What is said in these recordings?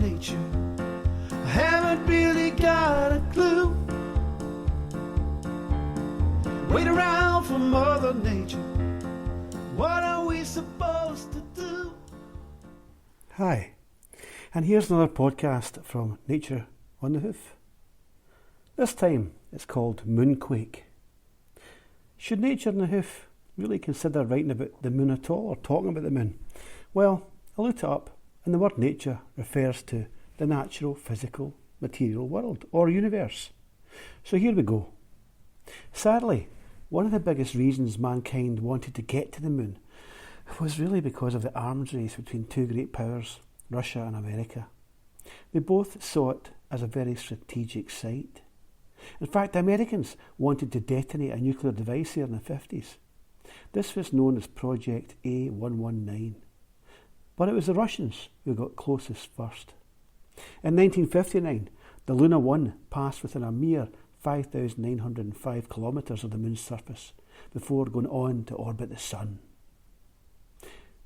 nature. I haven't really got a clue. Wait around for Mother Nature. What are we supposed to do? Hi, and here's another podcast from Nature on the Hoof. This time it's called Moonquake. Should Nature on the Hoof really consider writing about the moon at all, or talking about the moon? Well, I looked it up, and the word nature refers to the natural, physical, material world, or universe. So here we go. Sadly, one of the biggest reasons mankind wanted to get to the moon was really because of the arms race between two great powers, Russia and America. They both saw it as a very strategic site. In fact, the Americans wanted to detonate a nuclear device here in the 50s. This was known as Project A119. But it was the Russians who got closest first. In 1959, the Luna 1 passed within a mere 5,905 kilometres of the moon's surface before going on to orbit the sun.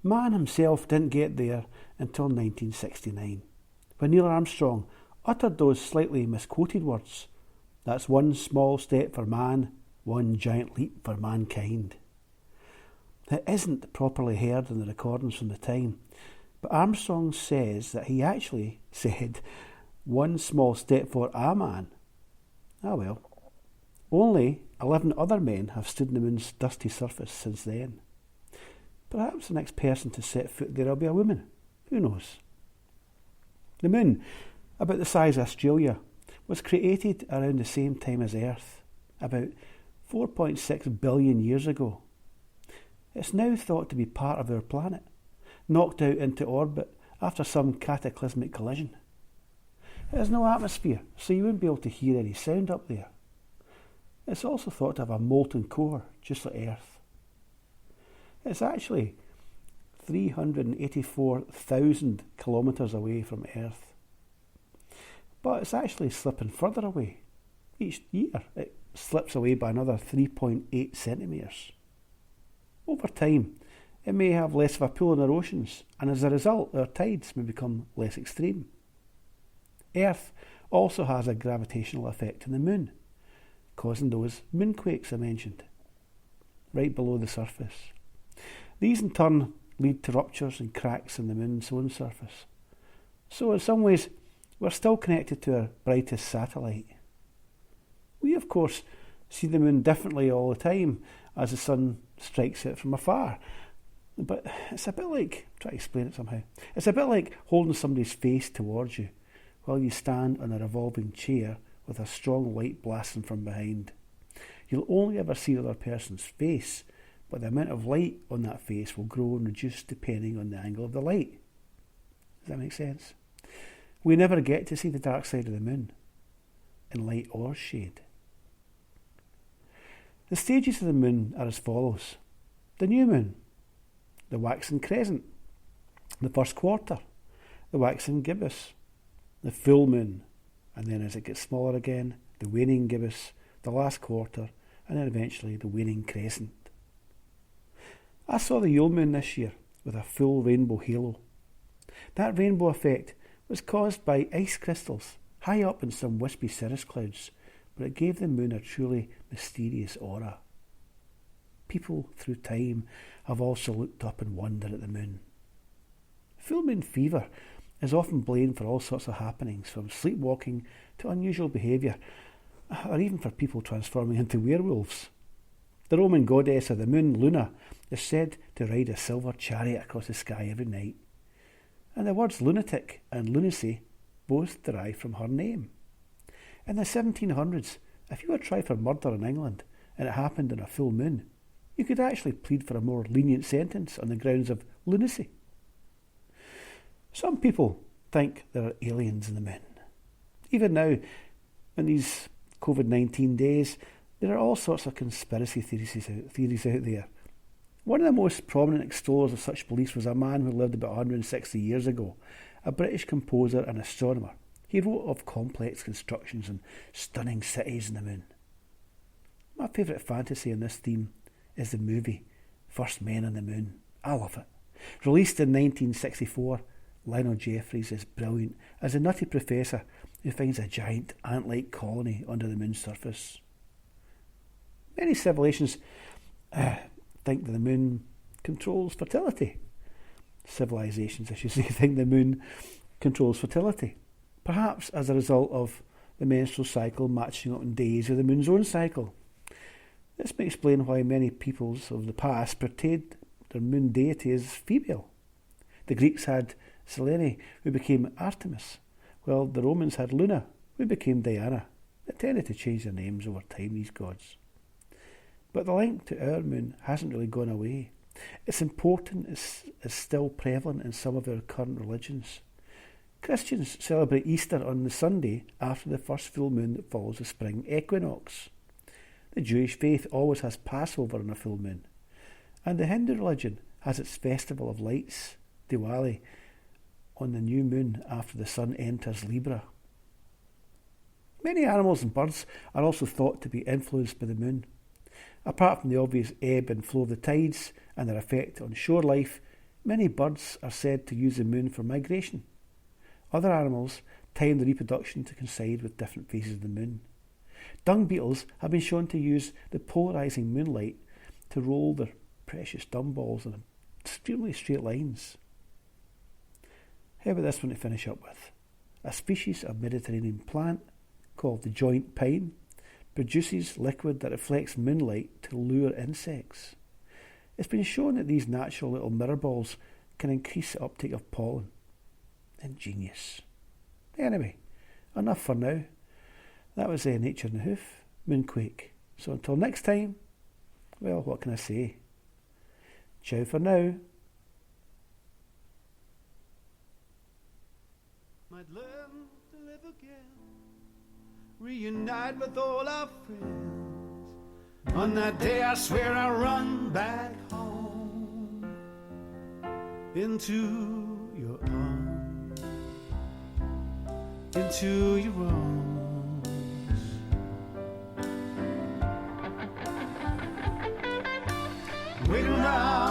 Man himself didn't get there until 1969, when Neil Armstrong uttered those slightly misquoted words, "That's one small step for man, one giant leap for mankind." It isn't properly heard in the recordings from the time, but Armstrong says that he actually said, "one small step for a man." Ah well. Only 11 other men have stood on the moon's dusty surface since then. Perhaps the next person to set foot there will be a woman. Who knows? The moon, about the size of Australia, was created around the same time as Earth, about 4.6 billion years ago. It's now thought to be part of our planet, knocked out into orbit after some cataclysmic collision. It has no atmosphere, so you wouldn't be able to hear any sound up there. It's also thought to have a molten core, just like Earth. It's actually 384,000 kilometres away from Earth. But it's actually slipping further away. Each year it slips away by another 3.8 centimetres. Over time, it may have less of a pull in our oceans, and as a result, our tides may become less extreme. Earth also has a gravitational effect on the moon, causing those moonquakes I mentioned, right below the surface. These in turn lead to ruptures and cracks in the moon's own surface. So in some ways, we're still connected to our brightest satellite. We of course see the moon differently all the time as the sun strikes it from afar. But it's a bit like, try to explain it somehow, it's a bit like holding somebody's face towards you while you stand on a revolving chair with a strong light blasting from behind. You'll only ever see the other person's face, but the amount of light on that face will grow and reduce depending on the angle of the light. Does that make sense? We never get to see the dark side of the moon, in light or shade. The stages of the moon are as follows: the new moon, the waxing crescent, the first quarter, the waxing gibbous, the full moon, and then as it gets smaller again, the waning gibbous, the last quarter, and then eventually the waning crescent. I saw the Yule moon this year with a full rainbow halo. That rainbow effect was caused by ice crystals high up in some wispy cirrus clouds, but it gave the moon a truly mysterious aura. People through time have also looked up and wondered at the moon. Full moon fever is often blamed for all sorts of happenings, from sleepwalking to unusual behaviour, or even for people transforming into werewolves. The Roman goddess of the moon, Luna, is said to ride a silver chariot across the sky every night, and the words lunatic and lunacy both derive from her name. In the 1700s, if you were tried for murder in England and it happened on a full moon, you could actually plead for a more lenient sentence on the grounds of lunacy. Some people think there are aliens in the moon. Even now, in these COVID-19 days, there are all sorts of conspiracy theories out there. One of the most prominent extollers of such beliefs was a man who lived about 160 years ago, a British composer and astronomer. He wrote of complex constructions and stunning cities in the moon. My favourite fantasy on this theme is the movie First Men on the Moon. I love it. Released in 1964, Lionel Jeffries is brilliant as a nutty professor who finds a giant ant-like colony under the moon's surface. Many civilizations think that the moon controls fertility. Civilizations, I should say, think the moon controls fertility. Perhaps as a result of the menstrual cycle matching up in days with the moon's own cycle. This may explain why many peoples of the past portrayed their moon deity as female. The Greeks had Selene, who became Artemis, while the Romans had Luna, who became Diana. They tended to change their names over time, these gods. But the link to our moon hasn't really gone away. Its importance is still prevalent in some of our current religions. Christians celebrate Easter on the Sunday after the first full moon that follows the spring equinox. The Jewish faith always has Passover on a full moon. And the Hindu religion has its festival of lights, Diwali, on the new moon after the sun enters Libra. Many animals and birds are also thought to be influenced by the moon. Apart from the obvious ebb and flow of the tides and their effect on shore life, many birds are said to use the moon for migration. Other animals time the reproduction to coincide with different phases of the moon. Dung beetles have been shown to use the polarising moonlight to roll their precious dung balls in extremely straight lines. How about this one to finish up with? A species of Mediterranean plant called the joint pine produces liquid that reflects moonlight to lure insects. It's been shown that these natural little mirror balls can increase the uptake of pollen. Ingenious. Anyway, enough for now. That was Nature in the Hoof, Moonquake. So until next time, well, what can I say? Ciao for now. Might learn to live again, reunite with all our friends. On that day I swear I'll run back home into your arms, into your arms. Waiting around